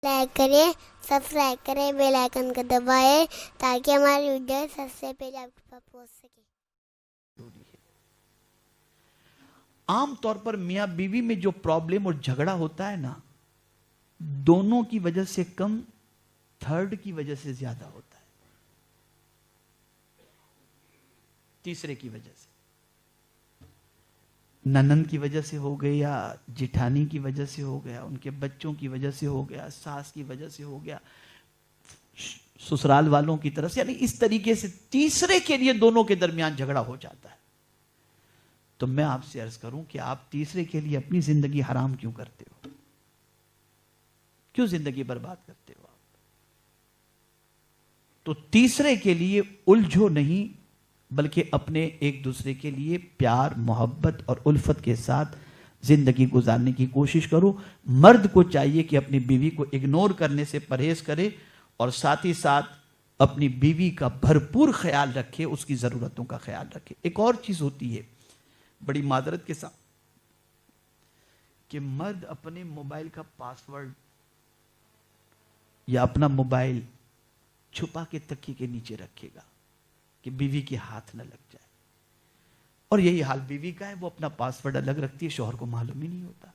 Like کریں، subscribe کریں، bell icon کو دبائیں تاکہ ہماری ویڈیو سب سے پہلے آپ کے پاس پہنچ سکے۔ عام طور پر میاں بیوی میں جو پرابلم اور جھگڑا ہوتا ہے نا، دونوں کی وجہ سے کم، تھرڈ کی وجہ سے زیادہ ہوتا ہے، تیسرے کی وجہ سے، ننند کی وجہ سے ہو گیا، جٹھانی کی وجہ سے ہو گیا، ان کے بچوں کی وجہ سے ہو گیا، ساس کی وجہ سے ہو گیا، سسرال والوں کی طرف سے، یعنی اس طریقے سے تیسرے کے لیے دونوں کے درمیان جھگڑا ہو جاتا ہے۔ تو میں آپ سے عرض کروں کہ آپ تیسرے کے لیے اپنی زندگی حرام کیوں کرتے ہو؟ کیوں زندگی برباد کرتے ہو آپ؟ تو تیسرے کے لیے الجھو نہیں، بلکہ اپنے ایک دوسرے کے لیے پیار، محبت اور الفت کے ساتھ زندگی گزارنے کی کوشش کرو۔ مرد کو چاہیے کہ اپنی بیوی کو اگنور کرنے سے پرہیز کرے اور ساتھ ہی ساتھ اپنی بیوی کا بھرپور خیال رکھے، اس کی ضرورتوں کا خیال رکھے۔ ایک اور چیز ہوتی ہے بڑی معذرت کے ساتھ کہ مرد اپنے موبائل کا پاسورڈ یا اپنا موبائل چھپا کے تکیے کے نیچے رکھے گا کہ بیوی کے ہاتھ نہ لگ جائے، اور یہی حال بیوی کا ہے، وہ اپنا پاسورڈ الگ رکھتی ہے، شوہر کو معلوم ہی نہیں ہوتا،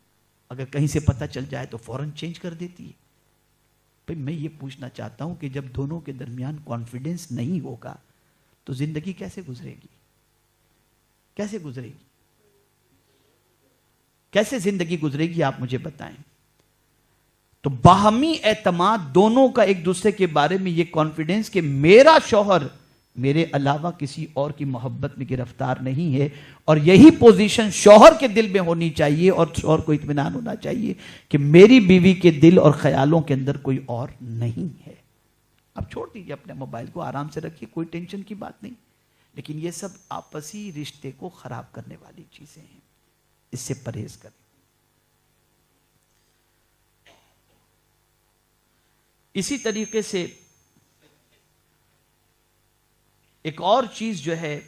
اگر کہیں سے پتہ چل جائے تو فوراً چینج کر دیتی ہے۔ بھئی میں یہ پوچھنا چاہتا ہوں کہ جب دونوں کے درمیان کانفیڈنس نہیں ہوگا تو زندگی کیسے گزرے گی؟ کیسے گزرے گی؟ کیسے زندگی گزرے گی آپ مجھے بتائیں۔ تو باہمی اعتماد، دونوں کا ایک دوسرے کے بارے میں یہ کانفیڈنس کہ میرا شوہر میرے علاوہ کسی اور کی محبت میں گرفتار نہیں ہے، اور یہی پوزیشن شوہر کے دل میں ہونی چاہیے، اور شوہر کو اطمینان ہونا چاہیے کہ میری بیوی کے دل اور خیالوں کے اندر کوئی اور نہیں ہے۔ اب چھوڑ دیجیے اپنے موبائل کو، آرام سے رکھیے، کوئی ٹینشن کی بات نہیں، لیکن یہ سب آپسی رشتے کو خراب کرنے والی چیزیں ہیں، اس سے پرہیز کریں۔ اسی طریقے سے ایک اور چیز جو ہے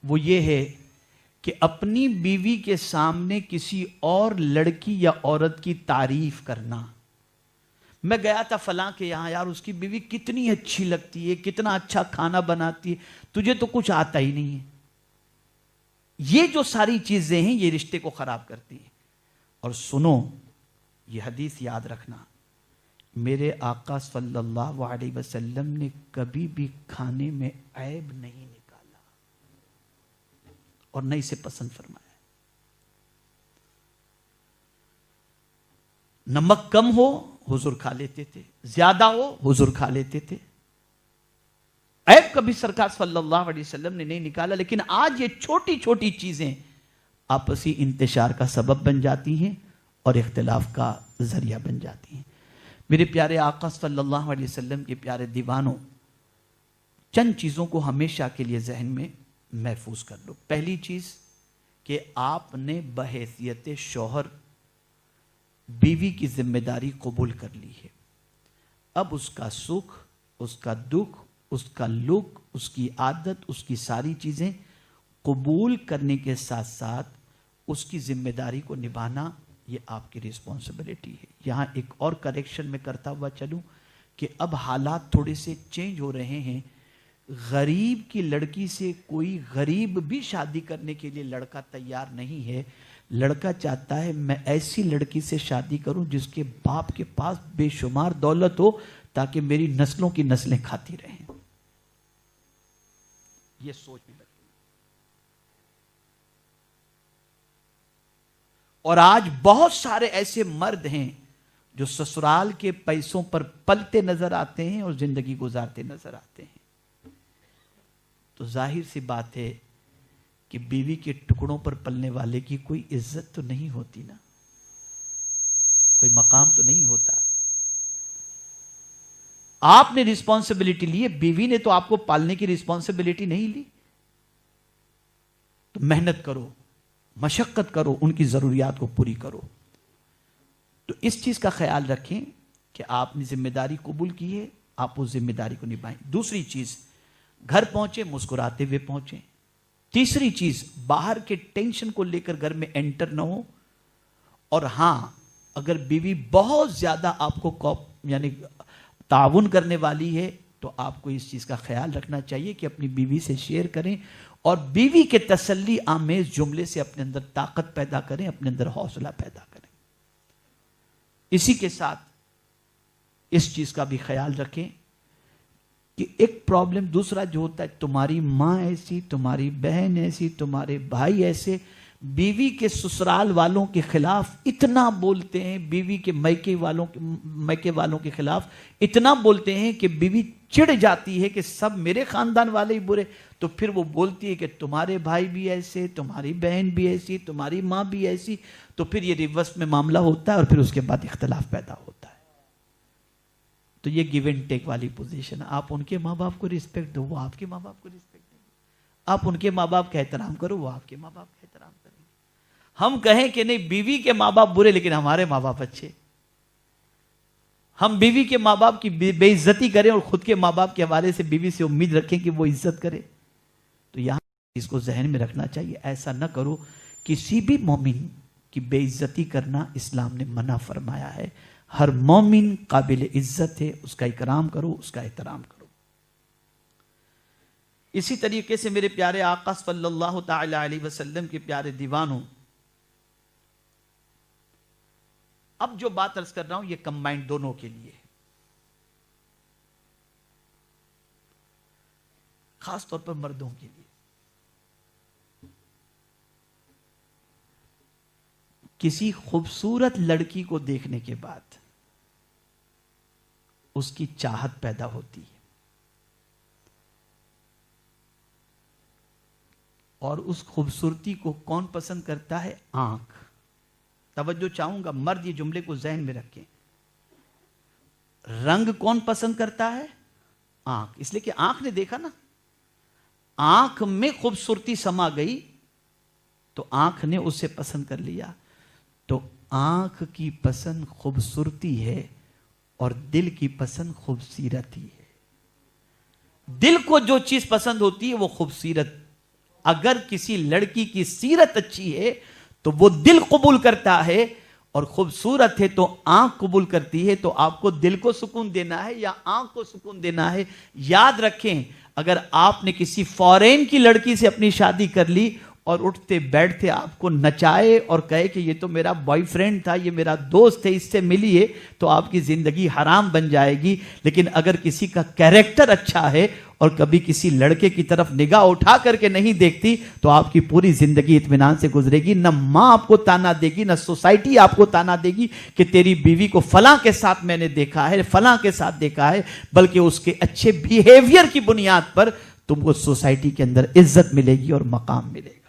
وہ یہ ہے کہ اپنی بیوی کے سامنے کسی اور لڑکی یا عورت کی تعریف کرنا۔ میں گیا تھا فلاں کے یہاں، یار اس کی بیوی کتنی اچھی لگتی ہے، کتنا اچھا کھانا بناتی ہے، تجھے تو کچھ آتا ہی نہیں ہے۔ یہ جو ساری چیزیں ہیں یہ رشتے کو خراب کرتی ہیں۔ اور سنو، یہ حدیث یاد رکھنا، میرے آقا صلی اللہ علیہ وسلم نے کبھی بھی کھانے میں عیب نہیں نکالا اور نہ اسے پسند فرمایا۔ نمک کم ہو حضور کھا لیتے تھے، زیادہ ہو حضور کھا لیتے تھے، عیب کبھی سرکار صلی اللہ علیہ وسلم نے نہیں نکالا۔ لیکن آج یہ چھوٹی چھوٹی چیزیں آپسی انتشار کا سبب بن جاتی ہیں اور اختلاف کا ذریعہ بن جاتی ہیں۔ میرے پیارے آقا صلی اللہ علیہ وسلم کے پیارے دیوانوں، چند چیزوں کو ہمیشہ کے لیے ذہن میں محفوظ کر لو۔ پہلی چیز کہ آپ نے بحیثیت شوہر بیوی کی ذمہ داری قبول کر لی ہے۔ اب اس کا سکھ، اس کا دکھ، اس کا لک، اس کی عادت، اس کی ساری چیزیں قبول کرنے کے ساتھ ساتھ اس کی ذمہ داری کو نبھانا یہ آپ کی ریسپانسبلٹی ہے۔ یہاں ایک اور کریکشن میں کرتا ہوا چلوں کہ اب حالات تھوڑے سے چینج ہو رہے ہیں۔ غریب کی لڑکی سے کوئی غریب بھی شادی کرنے کے لیے لڑکا تیار نہیں ہے۔ لڑکا چاہتا ہے میں ایسی لڑکی سے شادی کروں جس کے باپ کے پاس بے شمار دولت ہو تاکہ میری نسلوں کی نسلیں کھاتی رہیں۔ یہ سوچ بھی بدلی۔ اور آج بہت سارے ایسے مرد ہیں جو سسرال کے پیسوں پر پلتے نظر آتے ہیں اور زندگی گزارتے نظر آتے ہیں۔ تو ظاہر سی بات ہے کہ بیوی کے ٹکڑوں پر پلنے والے کی کوئی عزت تو نہیں ہوتی نا، کوئی مقام تو نہیں ہوتا۔ آپ نے رسپانسبلٹی لی ہے، بیوی نے تو آپ کو پالنے کی رسپانسبلٹی نہیں لی۔ تو محنت کرو، مشقت کرو، ان کی ضروریات کو پوری کرو۔ تو اس چیز کا خیال رکھیں کہ آپ نے ذمہ داری قبول کی ہے، آپ اس ذمہ داری کو نبھائیں۔ دوسری چیز، گھر پہنچے مسکراتے ہوئے پہنچیں۔ تیسری چیز، باہر کے ٹینشن کو لے کر گھر میں انٹر نہ ہو، اور ہاں اگر بیوی بہت زیادہ آپ کو یعنی تعاون کرنے والی ہے تو آپ کو اس چیز کا خیال رکھنا چاہیے کہ اپنی بیوی سے شیئر کریں اور بیوی کے تسلی آمیز جملے سے اپنے اندر طاقت پیدا کریں، اپنے اندر حوصلہ پیدا کریں۔ اسی کے ساتھ اس چیز کا بھی خیال رکھیں کہ ایک پرابلم دوسرا جو ہوتا ہے، تمہاری ماں ایسی، تمہاری بہن ایسی، تمہارے بھائی ایسے، بیوی کے سسرال والوں کے خلاف اتنا بولتے ہیں، بیوی کے میکے والوں کے خلاف اتنا بولتے ہیں کہ بیوی چڑ جاتی ہے کہ سب میرے خاندان والے ہی برے، تو پھر وہ بولتی ہے کہ تمہارے بھائی بھی ایسے، تمہاری بہن بھی ایسی، تمہاری ماں بھی ایسی، تو پھر یہ ریورس میں معاملہ ہوتا ہے اور پھر اس کے بعد اختلاف پیدا ہوتا ہے۔ تو یہ گیو اینڈ ٹیک والی پوزیشن ہے۔ آپ ان کے ماں باپ کو رسپیکٹ دو، وہ آپ کے ماں باپ کو رسپیکٹ دیں گے۔ آپ ان کے ماں باپ کا احترام کرو، وہ آپ کے ماں باپ کا احترام کریں گے۔ ہم کہیں کہ نہیں بیوی کے ماں باپ برے لیکن ہمارے ماں باپ اچھے، ہم بیوی کے ماں باپ کی بے عزتی کریں اور خود کے ماں باپ کے حوالے سے بیوی سے امید رکھیں کہ وہ عزت کرے، تو یہاں اس کو ذہن میں رکھنا چاہیے۔ ایسا نہ کرو، کسی بھی مومن کی بے عزتی کرنا اسلام نے منع فرمایا ہے۔ ہر مومن قابل عزت ہے، اس کا اکرام کرو، اس کا احترام کرو۔ اسی طریقے سے میرے پیارے آقا صلی اللہ تعالی علیہ وسلم کے پیارے دیوانوں، اب جو بات عرض کر رہا ہوں یہ کمبائنڈ دونوں کے لیے، خاص طور پر مردوں کے لیے۔ کسی خوبصورت لڑکی کو دیکھنے کے بعد اس کی چاہت پیدا ہوتی ہے، اور اس خوبصورتی کو کون پسند کرتا ہے؟ آنکھ۔ توجہ چاہوں گا، مرد یہ جملے کو ذہن میں رکھیں۔ رنگ کون پسند کرتا ہے؟ آنکھ۔ اس لیے کہ آنکھ نے دیکھا نا، آنکھ میں خوبصورتی سما گئی تو آنکھ نے اسے پسند کر لیا۔ تو آنکھ کی پسند خوبصورتی ہے اور دل کی پسند خوبصورتی ہے۔ دل کو جو چیز پسند ہوتی ہے وہ خوبصورت، اگر کسی لڑکی کی سیرت اچھی ہے تو وہ دل قبول کرتا ہے، اور خوبصورت ہے تو آنکھ قبول کرتی ہے۔ تو آپ کو دل کو سکون دینا ہے یا آنکھ کو سکون دینا ہے؟ یاد رکھیں، اگر آپ نے کسی فورین کی لڑکی سے اپنی شادی کر لی اور اٹھتے بیٹھتے آپ کو نچائے اور کہے کہ یہ تو میرا بوائے فرینڈ تھا، یہ میرا دوست ہے، اس سے ملی ہے، تو آپ کی زندگی حرام بن جائے گی۔ لیکن اگر کسی کا کیریکٹر اچھا ہے اور کبھی کسی لڑکے کی طرف نگاہ اٹھا کر کے نہیں دیکھتی تو آپ کی پوری زندگی اطمینان سے گزرے گی۔ نہ ماں آپ کو تانا دے گی، نہ سوسائٹی آپ کو تانا دے گی کہ تیری بیوی کو فلاں کے ساتھ میں نے دیکھا ہے، فلاں کے ساتھ دیکھا ہے، بلکہ اس کے اچھے بیہیویئر کی بنیاد پر تم کو سوسائٹی کے اندر عزت ملے گی اور مقام ملے گا۔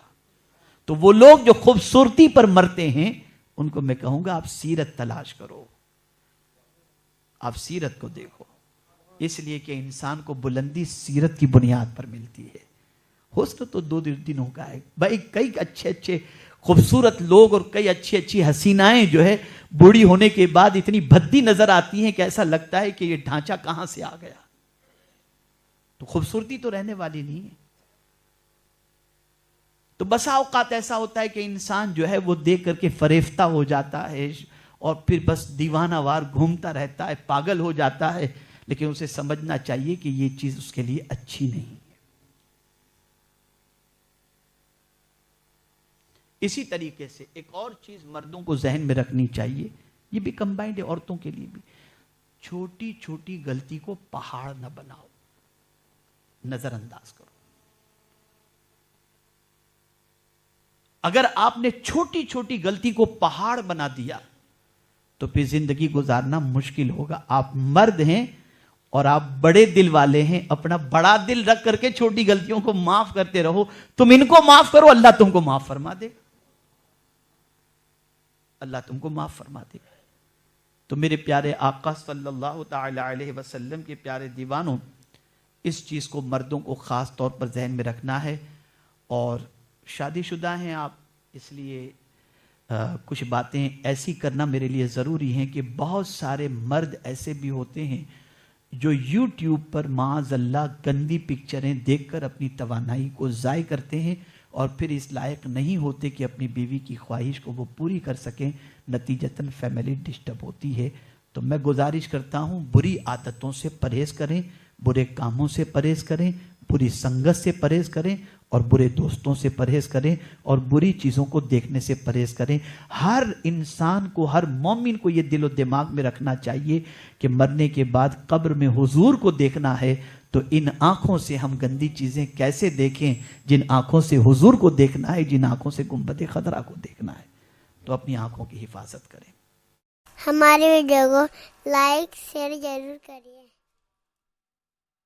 تو وہ لوگ جو خوبصورتی پر مرتے ہیں ان کو میں کہوں گا آپ سیرت تلاش کرو، آپ سیرت کو دیکھو، اس لیے کہ انسان کو بلندی سیرت کی بنیاد پر ملتی ہے۔ حسن تو دو دنوں کا ہے بھائی، کئی اچھے خوبصورت لوگ اور کئی اچھی حسینائیں جو ہے بوڑھی ہونے کے بعد اتنی بھدی نظر آتی ہیں کہ ایسا لگتا ہے کہ یہ ڈھانچہ کہاں سے آ گیا۔ تو خوبصورتی تو رہنے والی نہیں ہے۔ تو بسا اوقات ایسا ہوتا ہے کہ انسان جو ہے وہ دیکھ کر کے فریفتہ ہو جاتا ہے اور پھر بس دیوانہ وار گھومتا رہتا ہے، پاگل ہو جاتا ہے، لیکن اسے سمجھنا چاہیے کہ یہ چیز اس کے لیے اچھی نہیں ہے۔ اسی طریقے سے ایک اور چیز مردوں کو ذہن میں رکھنی چاہیے، یہ بھی کمبائنڈ ہے عورتوں کے لیے بھی، چھوٹی چھوٹی غلطی کو پہاڑ نہ بناؤ، نظر انداز کرو۔ اگر آپ نے چھوٹی چھوٹی غلطی کو پہاڑ بنا دیا تو پھر زندگی گزارنا مشکل ہوگا۔ آپ مرد ہیں اور آپ بڑے دل والے ہیں، اپنا بڑا دل رکھ کر کے چھوٹی غلطیوں کو معاف کرتے رہو۔ تم ان کو معاف کرو، اللہ تم کو معاف فرما دے، اللہ تم کو معاف فرما دے۔ تو میرے پیارے آقا صلی اللہ تعالی علیہ وسلم کے پیارے دیوانوں، اس چیز کو مردوں کو خاص طور پر ذہن میں رکھنا ہے۔ اور شادی شدہ ہیں آپ، اس لیے کچھ باتیں ایسی کرنا میرے لیے ضروری ہیں کہ بہت سارے مرد ایسے بھی ہوتے ہیں جو یوٹیوب پر معاذ اللہ گندی پکچریں دیکھ کر اپنی توانائی کو ضائع کرتے ہیں اور پھر اس لائق نہیں ہوتے کہ اپنی بیوی کی خواہش کو وہ پوری کر سکیں۔ نتیجتاً فیملی ڈسٹرب ہوتی ہے. تو میں گزارش کرتا ہوں بری عادتوں سے پرہیز کریں, برے کاموں سے پرہیز کریں, بری سنگت سے پرہیز کریں اور برے دوستوں سے پرہیز کریں اور بری چیزوں کو دیکھنے سے پرہیز کریں. ہر انسان کو, ہر مومن کو یہ دل و دماغ میں رکھنا چاہیے کہ مرنے کے بعد قبر میں حضور کو دیکھنا ہے تو ان آنکھوں سے ہم گندی چیزیں کیسے دیکھیں, جن آنکھوں سے حضور کو دیکھنا ہے, جن آنکھوں سے گنبد خضرا کو دیکھنا ہے. تو اپنی آنکھوں کی حفاظت کریں. ہماری ویڈیو کو لائک شیئر ضرور کریے.